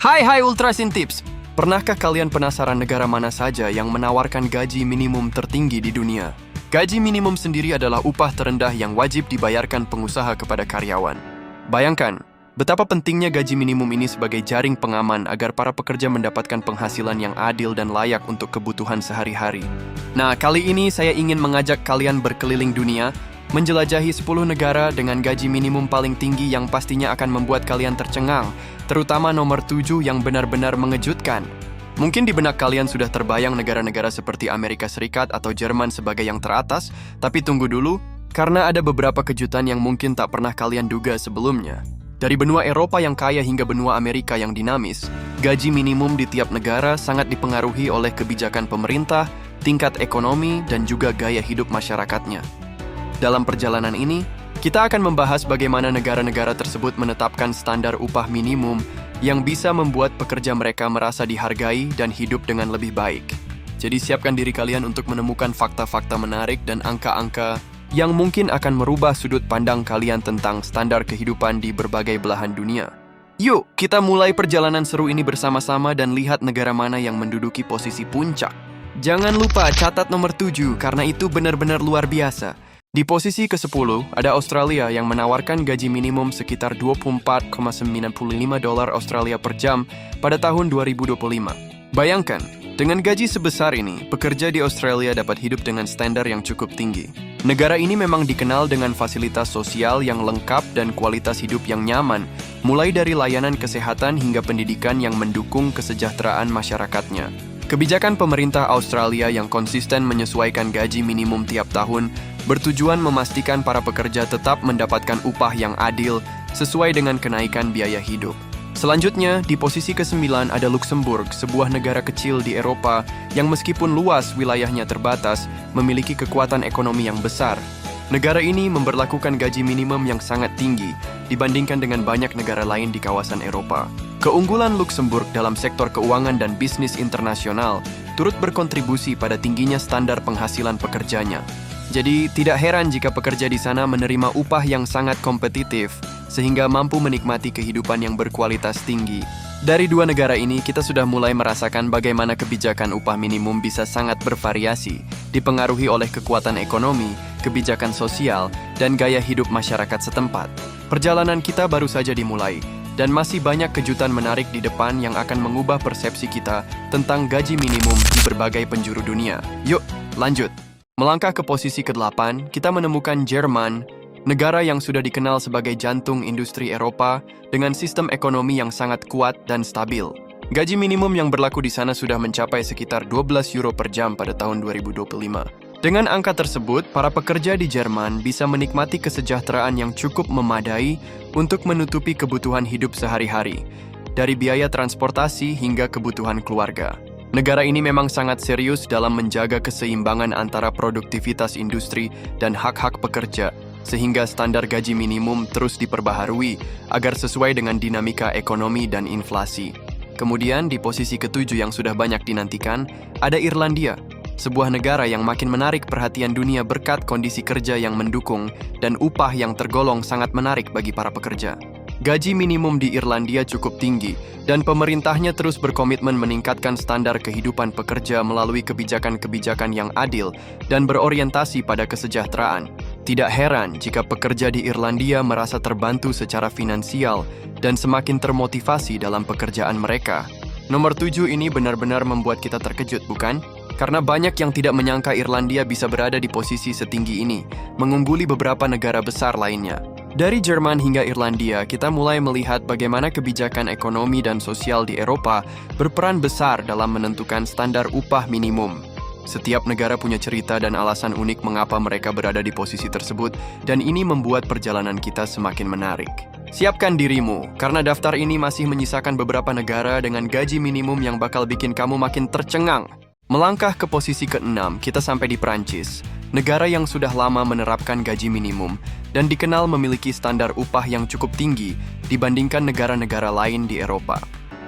Hai Ultrasin Tips! Pernahkah kalian penasaran negara mana saja yang menawarkan gaji minimum tertinggi di dunia? Gaji minimum sendiri adalah upah terendah yang wajib dibayarkan pengusaha kepada karyawan. Bayangkan, betapa pentingnya gaji minimum ini sebagai jaring pengaman agar para pekerja mendapatkan penghasilan yang adil dan layak untuk kebutuhan sehari-hari. Nah, kali ini saya ingin mengajak kalian berkeliling dunia, menjelajahi 10 negara dengan gaji minimum paling tinggi yang pastinya akan membuat kalian tercengang, terutama nomor 7 yang benar-benar mengejutkan. Mungkin di benak kalian sudah terbayang negara-negara seperti Amerika Serikat atau Jerman sebagai yang teratas, tapi tunggu dulu, karena ada beberapa kejutan yang mungkin tak pernah kalian duga sebelumnya. Dari benua Eropa yang kaya hingga benua Amerika yang dinamis, gaji minimum di tiap negara sangat dipengaruhi oleh kebijakan pemerintah, tingkat ekonomi, dan juga gaya hidup masyarakatnya. Dalam perjalanan ini, kita akan membahas bagaimana negara-negara tersebut menetapkan standar upah minimum yang bisa membuat pekerja mereka merasa dihargai dan hidup dengan lebih baik. Jadi siapkan diri kalian untuk menemukan fakta-fakta menarik dan angka-angka yang mungkin akan merubah sudut pandang kalian tentang standar kehidupan di berbagai belahan dunia. Yuk, kita mulai perjalanan seru ini bersama-sama dan lihat negara mana yang menduduki posisi puncak. Jangan lupa catat nomor 7 karena itu benar-benar luar biasa. Di posisi ke-10, ada Australia yang menawarkan gaji minimum sekitar $24,95 Australia per jam pada tahun 2025. Bayangkan, dengan gaji sebesar ini, pekerja di Australia dapat hidup dengan standar yang cukup tinggi. Negara ini memang dikenal dengan fasilitas sosial yang lengkap dan kualitas hidup yang nyaman, mulai dari layanan kesehatan hingga pendidikan yang mendukung kesejahteraan masyarakatnya. Kebijakan pemerintah Australia yang konsisten menyesuaikan gaji minimum tiap tahun bertujuan memastikan para pekerja tetap mendapatkan upah yang adil sesuai dengan kenaikan biaya hidup. Selanjutnya, di posisi ke-9 ada Luxembourg, sebuah negara kecil di Eropa yang meskipun luas wilayahnya terbatas, memiliki kekuatan ekonomi yang besar. Negara ini memberlakukan gaji minimum yang sangat tinggi dibandingkan dengan banyak negara lain di kawasan Eropa. Keunggulan Luxembourg dalam sektor keuangan dan bisnis internasional turut berkontribusi pada tingginya standar penghasilan pekerjanya. Jadi, tidak heran jika pekerja di sana menerima upah yang sangat kompetitif, sehingga mampu menikmati kehidupan yang berkualitas tinggi. Dari dua negara ini, kita sudah mulai merasakan bagaimana kebijakan upah minimum bisa sangat bervariasi, dipengaruhi oleh kekuatan ekonomi, kebijakan sosial, dan gaya hidup masyarakat setempat. Perjalanan kita baru saja dimulai, dan masih banyak kejutan menarik di depan yang akan mengubah persepsi kita tentang gaji minimum di berbagai penjuru dunia. Yuk, lanjut! Melangkah ke posisi ke-8, kita menemukan Jerman, negara yang sudah dikenal sebagai jantung industri Eropa dengan sistem ekonomi yang sangat kuat dan stabil. Gaji minimum yang berlaku di sana sudah mencapai sekitar €12 per jam pada tahun 2025. Dengan angka tersebut, para pekerja di Jerman bisa menikmati kesejahteraan yang cukup memadai untuk menutupi kebutuhan hidup sehari-hari, dari biaya transportasi hingga kebutuhan keluarga. Negara ini memang sangat serius dalam menjaga keseimbangan antara produktivitas industri dan hak-hak pekerja, sehingga standar gaji minimum terus diperbaharui agar sesuai dengan dinamika ekonomi dan inflasi. Kemudian di posisi ke-7 yang sudah banyak dinantikan, ada Irlandia, sebuah negara yang makin menarik perhatian dunia berkat kondisi kerja yang mendukung dan upah yang tergolong sangat menarik bagi para pekerja. Gaji minimum di Irlandia cukup tinggi, dan pemerintahnya terus berkomitmen meningkatkan standar kehidupan pekerja melalui kebijakan-kebijakan yang adil dan berorientasi pada kesejahteraan. Tidak heran jika pekerja di Irlandia merasa terbantu secara finansial dan semakin termotivasi dalam pekerjaan mereka. Nomor 7 ini benar-benar membuat kita terkejut, bukan? Karena banyak yang tidak menyangka Irlandia bisa berada di posisi setinggi ini, mengungguli beberapa negara besar lainnya. Dari Jerman hingga Irlandia, kita mulai melihat bagaimana kebijakan ekonomi dan sosial di Eropa berperan besar dalam menentukan standar upah minimum. Setiap negara punya cerita dan alasan unik mengapa mereka berada di posisi tersebut, dan ini membuat perjalanan kita semakin menarik. Siapkan dirimu, karena daftar ini masih menyisakan beberapa negara dengan gaji minimum yang bakal bikin kamu makin tercengang. Melangkah ke posisi ke-6, kita sampai di Prancis, negara yang sudah lama menerapkan gaji minimum dan dikenal memiliki standar upah yang cukup tinggi dibandingkan negara-negara lain di Eropa.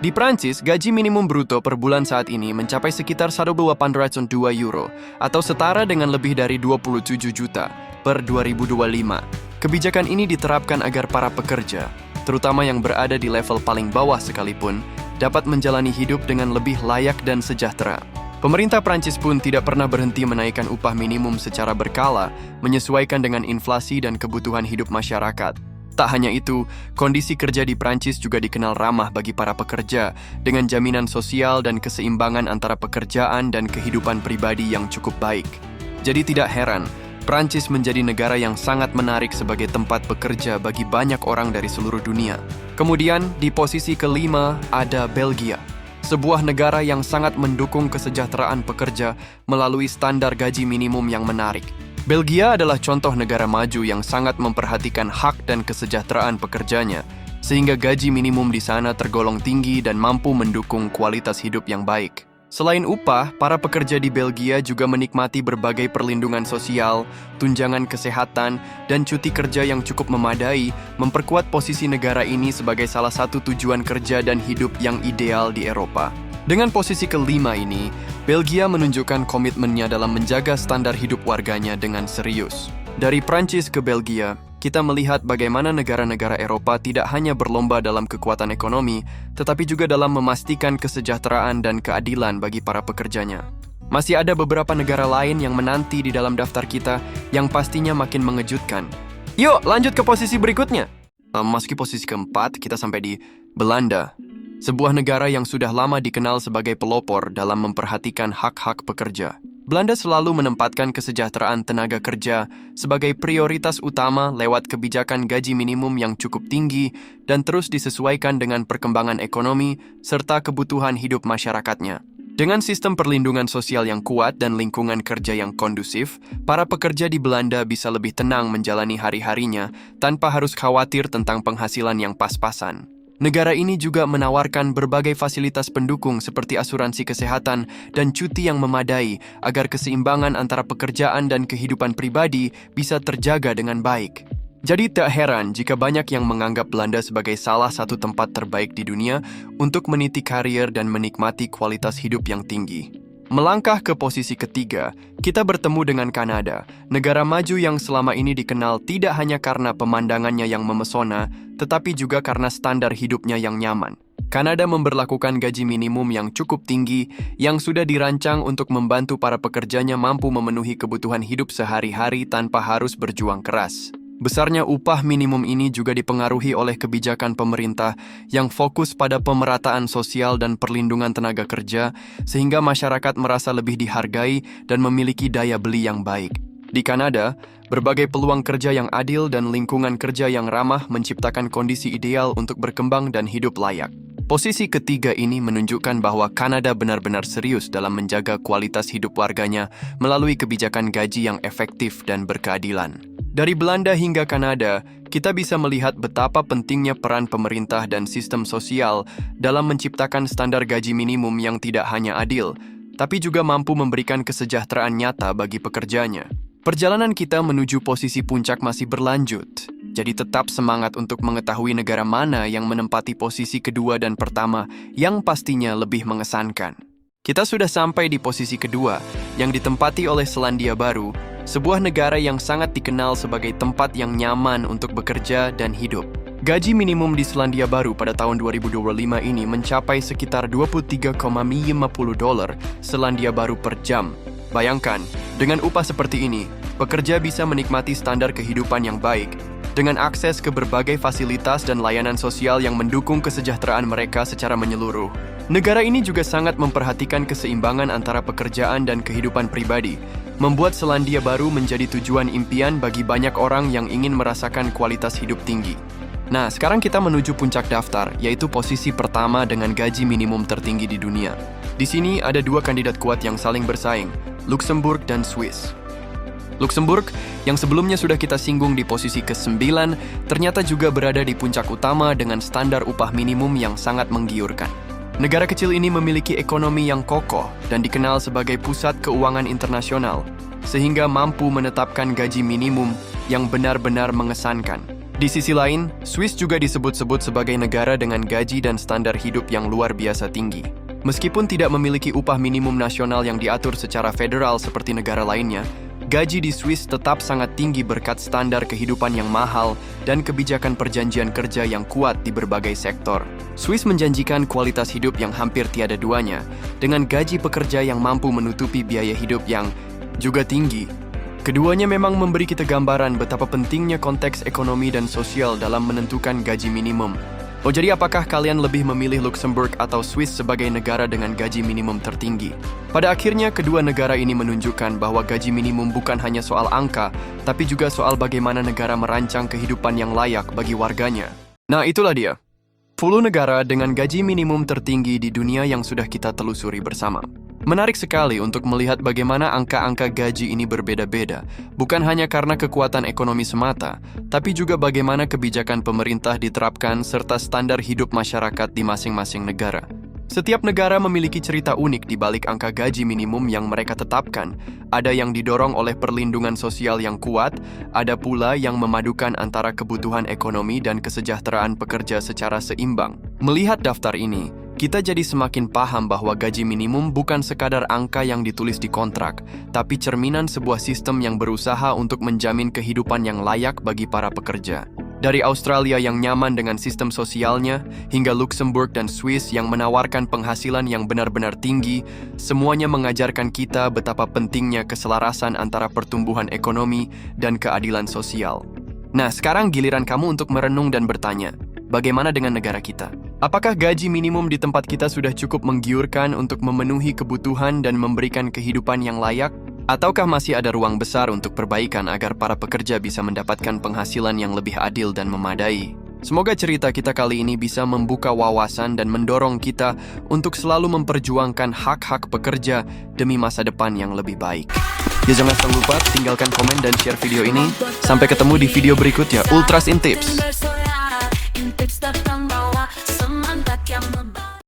Di Prancis, gaji minimum bruto per bulan saat ini mencapai sekitar €1,802 atau setara dengan lebih dari 27 juta per 2025. Kebijakan ini diterapkan agar para pekerja, terutama yang berada di level paling bawah sekalipun, dapat menjalani hidup dengan lebih layak dan sejahtera. Pemerintah Prancis pun tidak pernah berhenti menaikkan upah minimum secara berkala, menyesuaikan dengan inflasi dan kebutuhan hidup masyarakat. Tak hanya itu, kondisi kerja di Prancis juga dikenal ramah bagi para pekerja, dengan jaminan sosial dan keseimbangan antara pekerjaan dan kehidupan pribadi yang cukup baik. Jadi tidak heran, Prancis menjadi negara yang sangat menarik sebagai tempat bekerja bagi banyak orang dari seluruh dunia. Kemudian, di posisi kelima ada Belgia. Sebuah negara yang sangat mendukung kesejahteraan pekerja melalui standar gaji minimum yang menarik. Belgia adalah contoh negara maju yang sangat memperhatikan hak dan kesejahteraan pekerjanya, sehingga gaji minimum di sana tergolong tinggi dan mampu mendukung kualitas hidup yang baik. Selain upah, para pekerja di Belgia juga menikmati berbagai perlindungan sosial, tunjangan kesehatan, dan cuti kerja yang cukup memadai, memperkuat posisi negara ini sebagai salah satu tujuan kerja dan hidup yang ideal di Eropa. Dengan posisi kelima ini, Belgia menunjukkan komitmennya dalam menjaga standar hidup warganya dengan serius. Dari Prancis ke Belgia, kita melihat bagaimana negara-negara Eropa tidak hanya berlomba dalam kekuatan ekonomi, tetapi juga dalam memastikan kesejahteraan dan keadilan bagi para pekerjanya. Masih ada beberapa negara lain yang menanti di dalam daftar kita yang pastinya makin mengejutkan. Yuk, lanjut ke posisi berikutnya. Meski posisi keempat, kita sampai di Belanda. Sebuah negara yang sudah lama dikenal sebagai pelopor dalam memperhatikan hak-hak pekerja. Belanda selalu menempatkan kesejahteraan tenaga kerja sebagai prioritas utama lewat kebijakan gaji minimum yang cukup tinggi dan terus disesuaikan dengan perkembangan ekonomi serta kebutuhan hidup masyarakatnya. Dengan sistem perlindungan sosial yang kuat dan lingkungan kerja yang kondusif, para pekerja di Belanda bisa lebih tenang menjalani hari-harinya tanpa harus khawatir tentang penghasilan yang pas-pasan. Negara ini juga menawarkan berbagai fasilitas pendukung seperti asuransi kesehatan dan cuti yang memadai agar keseimbangan antara pekerjaan dan kehidupan pribadi bisa terjaga dengan baik. Jadi tak heran jika banyak yang menganggap Belanda sebagai salah satu tempat terbaik di dunia untuk meniti karir dan menikmati kualitas hidup yang tinggi. Melangkah ke posisi ketiga, kita bertemu dengan Kanada, negara maju yang selama ini dikenal tidak hanya karena pemandangannya yang memesona, tetapi juga karena standar hidupnya yang nyaman. Kanada memberlakukan gaji minimum yang cukup tinggi, yang sudah dirancang untuk membantu para pekerjanya mampu memenuhi kebutuhan hidup sehari-hari tanpa harus berjuang keras. Besarnya upah minimum ini juga dipengaruhi oleh kebijakan pemerintah yang fokus pada pemerataan sosial dan perlindungan tenaga kerja, sehingga masyarakat merasa lebih dihargai dan memiliki daya beli yang baik. Di Kanada, berbagai peluang kerja yang adil dan lingkungan kerja yang ramah menciptakan kondisi ideal untuk berkembang dan hidup layak. Posisi ketiga ini menunjukkan bahwa Kanada benar-benar serius dalam menjaga kualitas hidup warganya melalui kebijakan gaji yang efektif dan berkeadilan. Dari Belanda hingga Kanada, kita bisa melihat betapa pentingnya peran pemerintah dan sistem sosial dalam menciptakan standar gaji minimum yang tidak hanya adil, tapi juga mampu memberikan kesejahteraan nyata bagi pekerjanya. Perjalanan kita menuju posisi puncak masih berlanjut, jadi tetap semangat untuk mengetahui negara mana yang menempati posisi kedua dan pertama yang pastinya lebih mengesankan. Kita sudah sampai di posisi kedua, yang ditempati oleh Selandia Baru, sebuah negara yang sangat dikenal sebagai tempat yang nyaman untuk bekerja dan hidup. Gaji minimum di Selandia Baru pada tahun 2025 ini mencapai sekitar $23,50 Selandia Baru per jam. Bayangkan, dengan upah seperti ini, pekerja bisa menikmati standar kehidupan yang baik, dengan akses ke berbagai fasilitas dan layanan sosial yang mendukung kesejahteraan mereka secara menyeluruh. Negara ini juga sangat memperhatikan keseimbangan antara pekerjaan dan kehidupan pribadi, membuat Selandia Baru menjadi tujuan impian bagi banyak orang yang ingin merasakan kualitas hidup tinggi. Nah, sekarang kita menuju puncak daftar, yaitu posisi pertama dengan gaji minimum tertinggi di dunia. Di sini ada dua kandidat kuat yang saling bersaing, Luxembourg dan Swiss. Luxembourg, yang sebelumnya sudah kita singgung di posisi ke-9, ternyata juga berada di puncak utama dengan standar upah minimum yang sangat menggiurkan. Negara kecil ini memiliki ekonomi yang kokoh dan dikenal sebagai pusat keuangan internasional, sehingga mampu menetapkan gaji minimum yang benar-benar mengesankan. Di sisi lain, Swiss juga disebut-sebut sebagai negara dengan gaji dan standar hidup yang luar biasa tinggi. Meskipun tidak memiliki upah minimum nasional yang diatur secara federal seperti negara lainnya, gaji di Swiss tetap sangat tinggi berkat standar kehidupan yang mahal dan kebijakan perjanjian kerja yang kuat di berbagai sektor. Swiss menjanjikan kualitas hidup yang hampir tiada duanya, dengan gaji pekerja yang mampu menutupi biaya hidup yang juga tinggi. Keduanya memang memberi kita gambaran betapa pentingnya konteks ekonomi dan sosial dalam menentukan gaji minimum. Oh, jadi apakah kalian lebih memilih Luxembourg atau Swiss sebagai negara dengan gaji minimum tertinggi? Pada akhirnya, kedua negara ini menunjukkan bahwa gaji minimum bukan hanya soal angka, tapi juga soal bagaimana negara merancang kehidupan yang layak bagi warganya. Nah, itulah dia. 10 negara dengan gaji minimum tertinggi di dunia yang sudah kita telusuri bersama. Menarik sekali untuk melihat bagaimana angka-angka gaji ini berbeda-beda, bukan hanya karena kekuatan ekonomi semata, tapi juga bagaimana kebijakan pemerintah diterapkan serta standar hidup masyarakat di masing-masing negara. Setiap negara memiliki cerita unik di balik angka gaji minimum yang mereka tetapkan. Ada yang didorong oleh perlindungan sosial yang kuat, ada pula yang memadukan antara kebutuhan ekonomi dan kesejahteraan pekerja secara seimbang. Melihat daftar ini, kita jadi semakin paham bahwa gaji minimum bukan sekadar angka yang ditulis di kontrak, tapi cerminan sebuah sistem yang berusaha untuk menjamin kehidupan yang layak bagi para pekerja. Dari Australia yang nyaman dengan sistem sosialnya, hingga Luxembourg dan Swiss yang menawarkan penghasilan yang benar-benar tinggi, semuanya mengajarkan kita betapa pentingnya keselarasan antara pertumbuhan ekonomi dan keadilan sosial. Nah, sekarang giliran kamu untuk merenung dan bertanya, bagaimana dengan negara kita? Apakah gaji minimum di tempat kita sudah cukup menggiurkan untuk memenuhi kebutuhan dan memberikan kehidupan yang layak? Ataukah masih ada ruang besar untuk perbaikan agar para pekerja bisa mendapatkan penghasilan yang lebih adil dan memadai? Semoga cerita kita kali ini bisa membuka wawasan dan mendorong kita untuk selalu memperjuangkan hak-hak pekerja demi masa depan yang lebih baik. Ya, jangan lupa tinggalkan komen dan share video ini. Sampai ketemu di video berikutnya. Ultras in Tips.